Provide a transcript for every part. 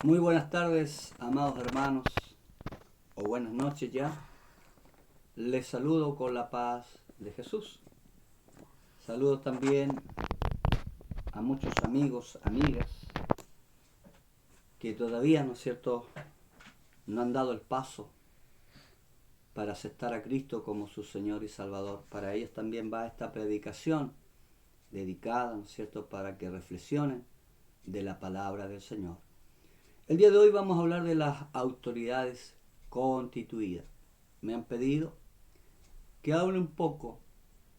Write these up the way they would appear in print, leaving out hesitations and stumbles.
Muy buenas tardes, amados hermanos, o buenas noches ya. Les saludo con la paz de Jesús. Saludo también a muchos amigos, amigas, que todavía, ¿no es cierto?, no han dado el paso para aceptar a Cristo como su Señor y Salvador. Para ellos también va esta predicación dedicada, ¿no es cierto?, para que reflexionen de la palabra del Señor. El día de hoy vamos a hablar de las autoridades constituidas. Me han pedido que hable un poco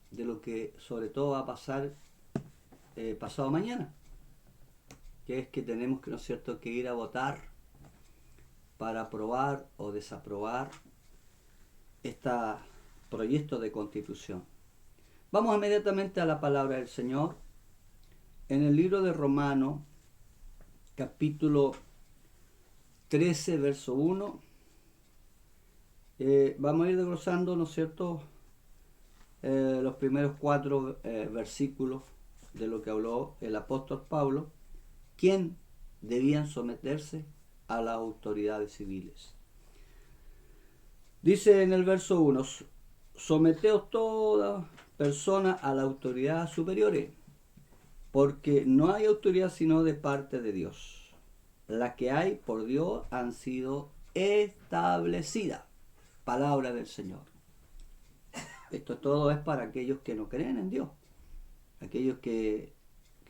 de lo que sobre todo va a pasar pasado mañana, que es que tenemos que, ¿no es cierto?, que ir a votar para aprobar o desaprobar este proyecto de constitución. Vamos inmediatamente a la palabra del Señor. En el libro de Romanos, capítulo 13, verso 1, vamos a ir desglosando, ¿no es cierto?, los primeros 4 versículos de lo que habló el apóstol Pablo, quien debían someterse a las autoridades civiles. Dice en el verso 1, someteos toda persona a las autoridades superiores, porque no hay autoridad sino de parte de Dios. Las que hay por Dios han sido establecidas. Palabra del Señor. Esto todo es para aquellos que no creen en Dios, aquellos que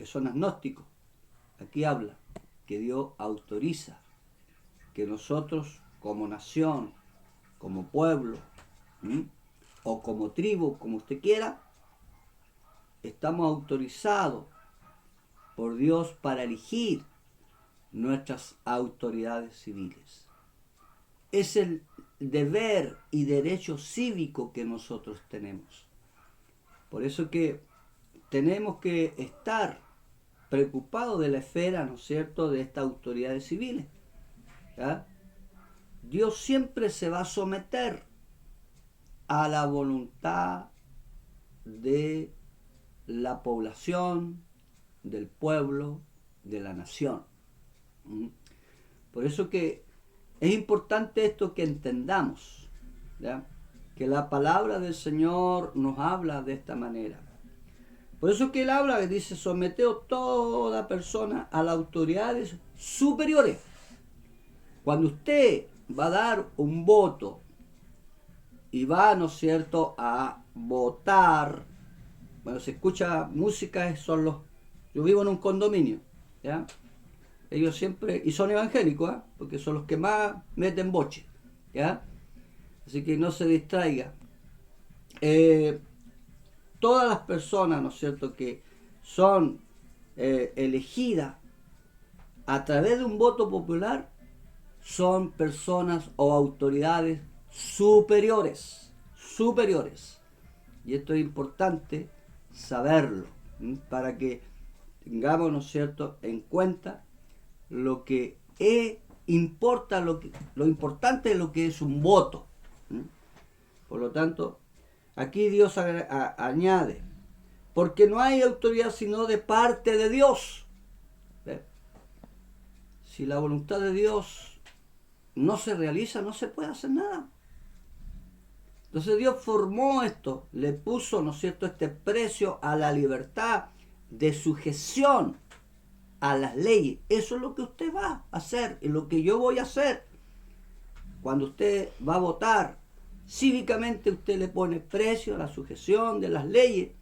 son agnósticos. Aquí habla que Dios autoriza que nosotros como nación, como pueblo, o como tribu, como usted quiera, estamos autorizados por Dios para elegir nuestras autoridades civiles. Es el deber y derecho cívico que nosotros tenemos. Por eso que tenemos que estar preocupados de la esfera, ¿no es cierto?, de estas autoridades civiles. ¿Ya? Dios siempre se va a someter a la voluntad de la población, del pueblo, de la nación. Por eso que es importante esto que entendamos, ¿ya?, que la palabra del Señor nos habla de esta manera. Por eso que Él habla, que dice, someteos toda persona a las autoridades superiores. Cuando usted va a dar un voto y va, ¿no es cierto?, a votar, bueno, se escucha música, yo vivo en un condominio, ¿ya? Ellos siempre, y son evangélicos, ¿eh?, porque son los que más meten boche, ¿ya? Así que no se distraiga. Todas las personas, ¿no es cierto?, que son elegidas a través de un voto popular, son personas o autoridades superiores. Y esto es importante saberlo, para que tengamos, ¿no es cierto?, en cuenta lo que importa, lo importante de lo que es un voto. Por lo tanto, aquí Dios añade, porque no hay autoridad sino de parte de Dios. ¿Ve? Si la voluntad de Dios no se realiza, no se puede hacer nada. Entonces Dios formó esto, le puso, ¿no es cierto?, este precio a la libertad de sujeción a las leyes. Eso es lo que usted va a hacer, es lo que yo voy a hacer. Cuando usted va a votar, cívicamente usted le pone precio a la sujeción de las leyes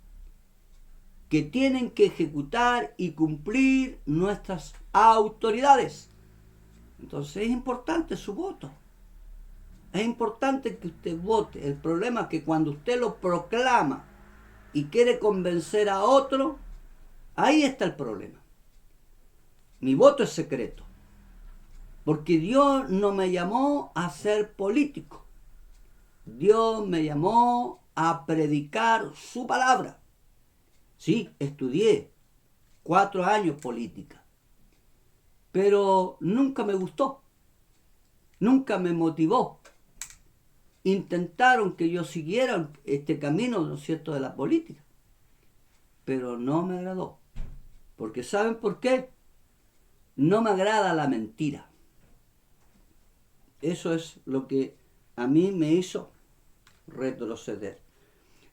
que tienen que ejecutar y cumplir nuestras autoridades. Entonces es importante su voto. Es importante que usted vote. El problema es que cuando usted lo proclama y quiere convencer a otro, ahí está el problema. Mi voto es secreto, porque Dios no me llamó a ser político. Dios me llamó a predicar su palabra. Sí, estudié 4 años política, pero nunca me gustó, nunca me motivó. Intentaron que yo siguiera este camino, ¿no es cierto?, de la política, pero no me agradó. Porque ¿saben por qué? No me agrada la mentira. Eso es lo que a mí me hizo retroceder.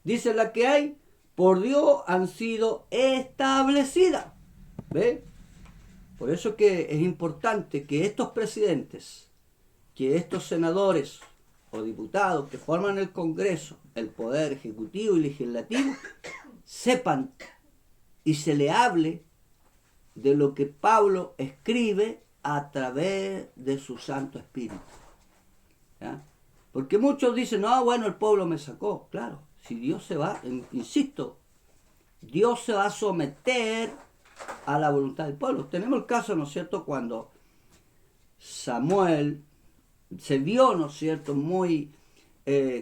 Dice, la que hay por Dios han sido establecidas. ¿Ve? Por eso que es importante que estos presidentes, que estos senadores o diputados que forman el Congreso, el Poder Ejecutivo y Legislativo, sepan y se le hable de lo que Pablo escribe a través de su Santo Espíritu. ¿Ya? Porque muchos dicen, no, bueno, el pueblo me sacó. Claro, si Dios se va, insisto, Dios se va a someter a la voluntad del pueblo. Tenemos el caso, ¿no es cierto?, cuando Samuel se vio, ¿no es cierto?, muy,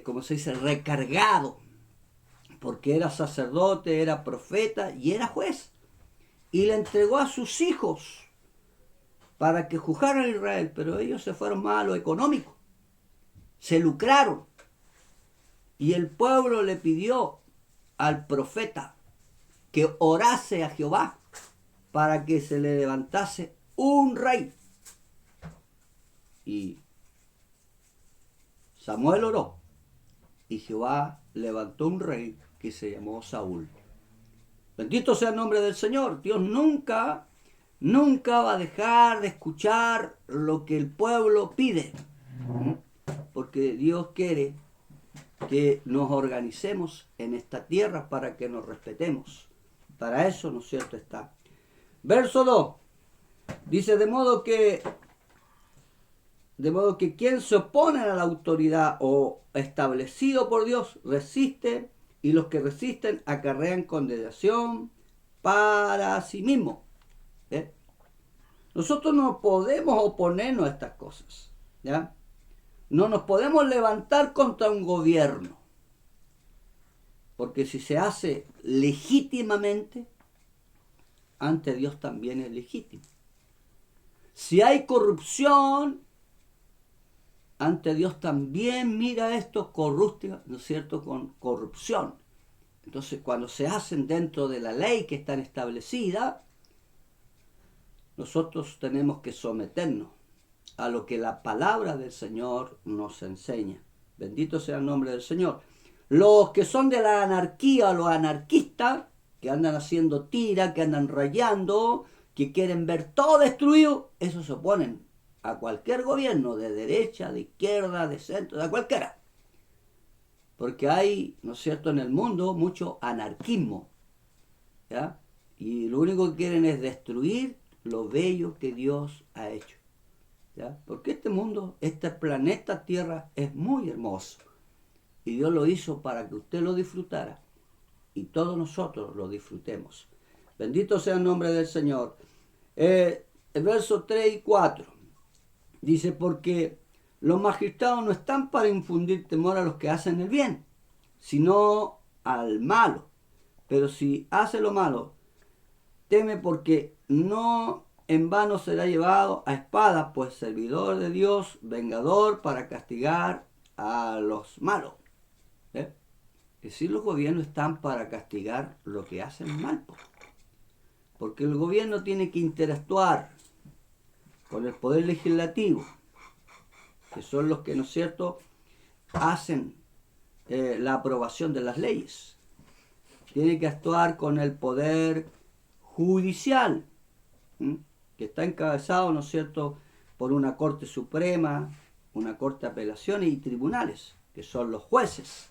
como se dice, recargado, porque era sacerdote, era profeta y era juez. Y le entregó a sus hijos para que juzgaran a Israel, pero ellos se fueron más a lo económico, se lucraron. Y el pueblo le pidió al profeta que orase a Jehová para que se le levantase un rey. Y Samuel oró y Jehová levantó un rey que se llamó Saúl. Bendito sea el nombre del Señor. Dios nunca va a dejar de escuchar lo que el pueblo pide, porque Dios quiere que nos organicemos en esta tierra para que nos respetemos. Para eso, ¿no es cierto?, está. Verso 2. Dice, de modo que quien se opone a la autoridad o establecido por Dios resiste, y los que resisten acarrean condenación para sí mismo. ¿Eh? Nosotros no podemos oponernos a estas cosas. ¿Ya? No nos podemos levantar contra un gobierno, porque si se hace legítimamente, ante Dios también es legítimo. Si hay corrupción, ante Dios también mira esto corrupto, ¿no es cierto?, con corrupción. Entonces, cuando se hacen dentro de la ley que está establecida, nosotros tenemos que someternos a lo que la palabra del Señor nos enseña. Bendito sea el nombre del Señor. Los que son de la anarquía, los anarquistas, que andan haciendo tira, que andan rayando, que quieren ver todo destruido, esos se oponen a cualquier gobierno, de derecha, de izquierda, de centro, de cualquiera. Porque hay, ¿no es cierto?, en el mundo mucho anarquismo, ¿ya? Y lo único que quieren es destruir lo bello que Dios ha hecho, ¿ya? Porque este mundo, este planeta Tierra es muy hermoso. Y Dios lo hizo para que usted lo disfrutara y todos nosotros lo disfrutemos. Bendito sea el nombre del Señor. El verso 3 y 4 dice, porque los magistrados no están para infundir temor a los que hacen el bien, sino al malo. Pero si hace lo malo, teme, porque no en vano será llevado a espada, pues servidor de Dios, vengador para castigar a los malos. ¿Eh? Es decir, los gobiernos están para castigar lo que hacen mal, porque el gobierno tiene que interactuar con el poder legislativo, que son los que, ¿no es cierto?, hacen la aprobación de las leyes. Tiene que actuar con el poder judicial, que está encabezado, ¿no es cierto?, por una Corte Suprema, una Corte de Apelaciones y tribunales, que son los jueces.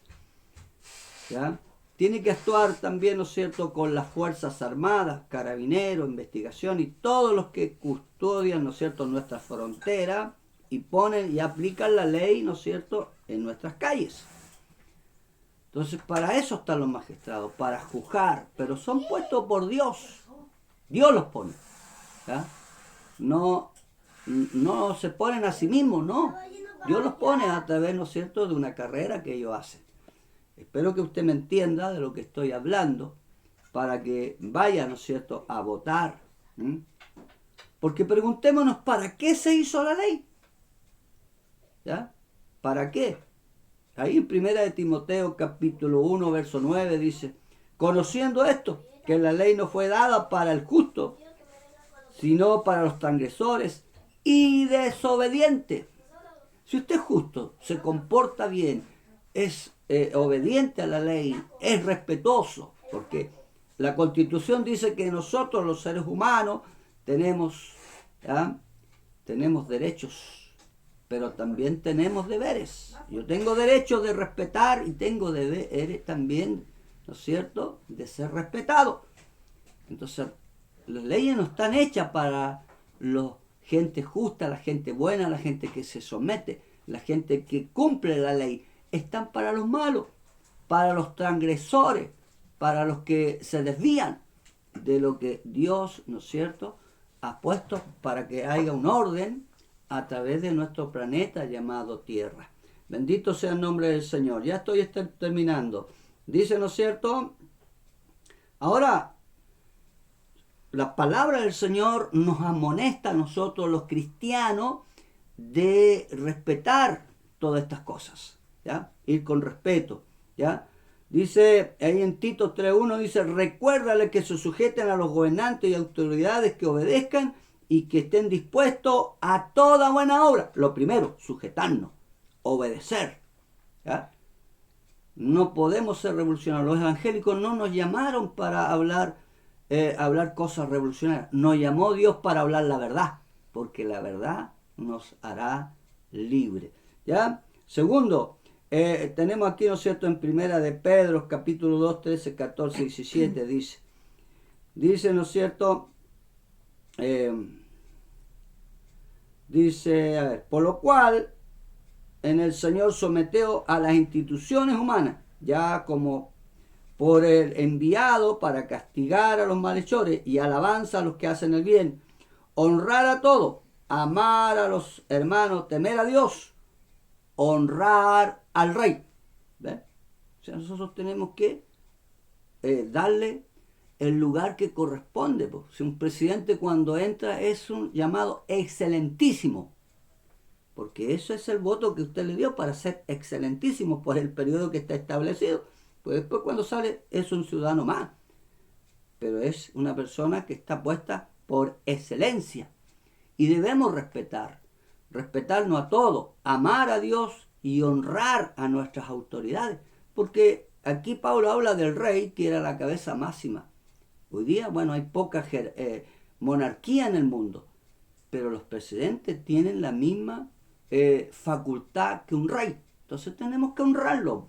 ¿Ya? Tiene que actuar también, ¿no es cierto?, con las Fuerzas Armadas, Carabineros, Investigación y todos los que custodian, ¿no es cierto?, nuestra frontera y ponen y aplican la ley, ¿no es cierto?, en nuestras calles. Entonces, para eso están los magistrados, para juzgar, pero son puestos por Dios. Dios los pone. ¿Ya? No se ponen a sí mismos, no. Dios los pone a través, ¿no es cierto?, de una carrera que ellos hacen. Espero que usted me entienda de lo que estoy hablando, para que vaya, ¿no es cierto?, a votar. Porque preguntémonos, ¿para qué se hizo la ley? ¿Ya? ¿Para qué? Ahí en 1 de Timoteo capítulo 1, verso 9 dice, conociendo esto, que la ley no fue dada para el justo, sino para los transgresores y desobedientes. Si usted es justo, se comporta bien, es obediente a la ley, es respetuoso, porque la Constitución dice que nosotros los seres humanos tenemos, ¿ya?, tenemos derechos, pero también tenemos deberes. Yo tengo derecho de respetar y tengo deberes también, ¿no es cierto?, de ser respetado. Entonces, las leyes no están hechas para la gente justa, la gente buena, la gente que se somete, la gente que cumple la ley. Están para los malos, para los transgresores, para los que se desvían de lo que Dios, ¿no es cierto?, ha puesto para que haya un orden a través de nuestro planeta llamado Tierra. Bendito sea el nombre del Señor. Ya estoy terminando. Dice, ¿no es cierto? Ahora, la palabra del Señor nos amonesta a nosotros los cristianos de respetar todas estas cosas, ¿ya? Ir con respeto, ¿ya? Dice ahí en Tito 3.1, dice, recuérdale que se sujeten a los gobernantes y autoridades, que obedezcan y que estén dispuestos a toda buena obra. Lo primero, sujetarnos, obedecer, ¿ya? No podemos ser revolucionarios. Los evangélicos no nos llamaron para hablar cosas revolucionarias. Nos llamó Dios para hablar la verdad, porque la verdad nos hará libre, ¿ya? Segundo, tenemos aquí, ¿no es cierto?, en Primera de Pedro, capítulo 2, 13, 14, 17, dice, ¿no es cierto?, dice, a ver, por lo cual en el Señor someteo a las instituciones humanas, ya como por el enviado para castigar a los malhechores y alabanza a los que hacen el bien, honrar a todos, amar a los hermanos, temer a Dios, honrar al rey. ¿Ves? O sea, nosotros tenemos que darle el lugar que corresponde. Pues. Si un presidente cuando entra es un llamado excelentísimo, porque eso es el voto que usted le dio para ser excelentísimo por el periodo que está establecido. Pues después cuando sale es un ciudadano más, pero es una persona que está puesta por excelencia y debemos respetarnos a todos, amar a Dios y honrar a nuestras autoridades, porque aquí Pablo habla del rey, que era la cabeza máxima. Hoy día, bueno, hay poca monarquía en el mundo, pero los presidentes tienen la misma facultad que un rey. Entonces tenemos que honrarlo,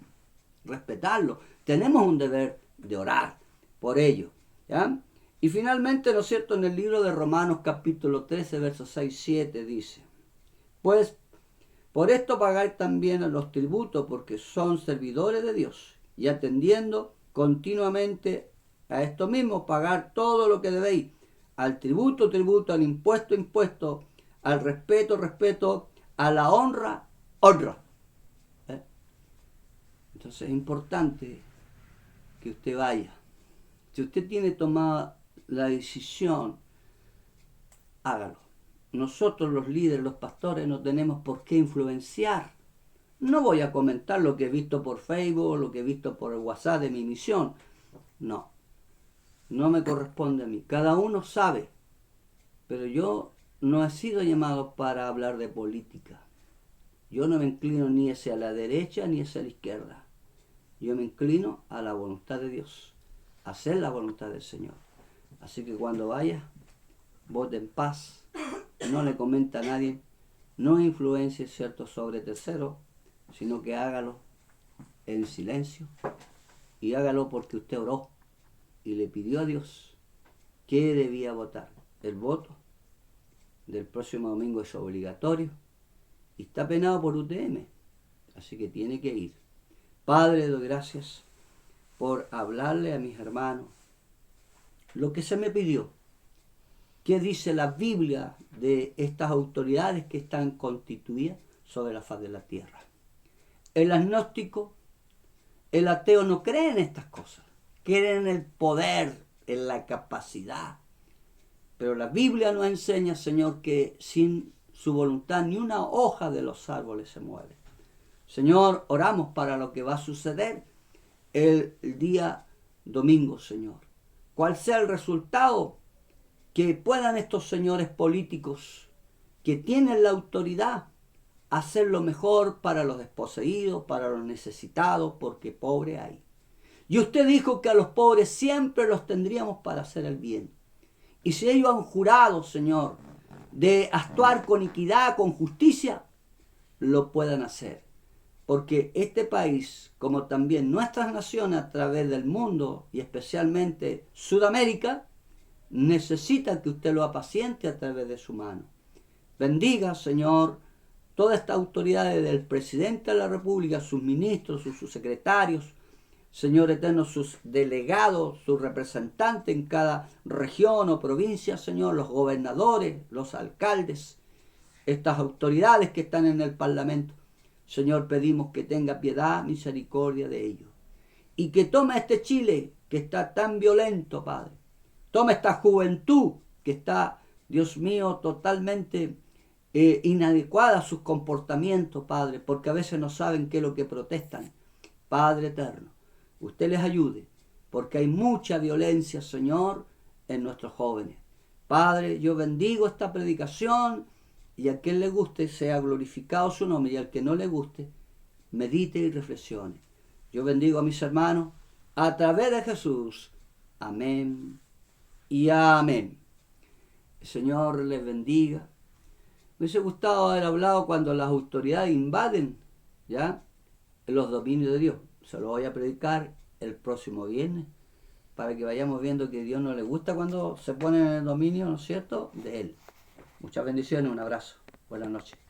respetarlo. Tenemos un deber de orar por ello, ¿ya? Y finalmente, ¿no es cierto?, en el libro de Romanos capítulo 13, versos 6, 7 dice, pues por esto pagáis también a los tributos, porque son servidores de Dios, y atendiendo continuamente a esto mismo, pagar todo lo que debéis, al tributo, tributo, al impuesto, impuesto, al respeto, respeto, a la honra, honra. Entonces es importante que usted vaya. Si usted tiene tomada la decisión, hágalo. Nosotros los líderes, los pastores, no tenemos por qué influenciar. No voy a comentar lo que he visto por Facebook, lo que he visto por el WhatsApp de mi misión. No me corresponde a mí. Cada uno sabe. Pero yo no he sido llamado para hablar de política. Yo no me inclino ni hacia la derecha ni hacia la izquierda. Yo me inclino a la voluntad de Dios, a hacer la voluntad del Señor. Así que cuando vaya, vote en paz, no le comenta a nadie, no influencie, ¿cierto?, sobre terceros, sino que hágalo en silencio y hágalo porque usted oró y le pidió a Dios qué debía votar. El voto del próximo domingo es obligatorio y está penado por UTM, así que tiene que ir. Padre, doy gracias por hablarle a mis hermanos lo que se me pidió. ¿Qué dice la Biblia de estas autoridades que están constituidas sobre la faz de la tierra? El agnóstico, el ateo no cree en estas cosas. Cree en el poder, en la capacidad. Pero la Biblia nos enseña, Señor, que sin su voluntad ni una hoja de los árboles se mueve. Señor, oramos para lo que va a suceder el día domingo, Señor. Cuál sea el resultado, que puedan estos señores políticos que tienen la autoridad hacer lo mejor para los desposeídos, para los necesitados, porque pobre hay. Y usted dijo que a los pobres siempre los tendríamos para hacer el bien. Y si ellos han jurado, Señor, de actuar con equidad, con justicia, lo puedan hacer. Porque este país, como también nuestras naciones a través del mundo y especialmente Sudamérica, necesita que usted lo apaciente a través de su mano. Bendiga, Señor, todas estas autoridades del presidente de la República, sus ministros, sus secretarios, Señor eterno, sus delegados, sus representantes en cada región o provincia, Señor, los gobernadores, los alcaldes, estas autoridades que están en el Parlamento. Señor, pedimos que tenga piedad, misericordia de ellos. Y que tome este Chile que está tan violento, Padre. Toma esta juventud que está, Dios mío, totalmente inadecuada a sus comportamientos, Padre, porque a veces no saben qué es lo que protestan. Padre eterno, usted les ayude, porque hay mucha violencia, Señor, en nuestros jóvenes. Padre, yo bendigo esta predicación y a quien le guste sea glorificado su nombre, y al que no le guste, medite y reflexione. Yo bendigo a mis hermanos a través de Jesús. Amén y amén. El Señor les bendiga. Me hubiese gustado haber hablado cuando las autoridades invaden ya los dominios de Dios. Se lo voy a predicar el próximo viernes para que vayamos viendo que a Dios no le gusta cuando se pone en el dominio, ¿no es cierto?, de Él. Muchas bendiciones, un abrazo. Buenas noches.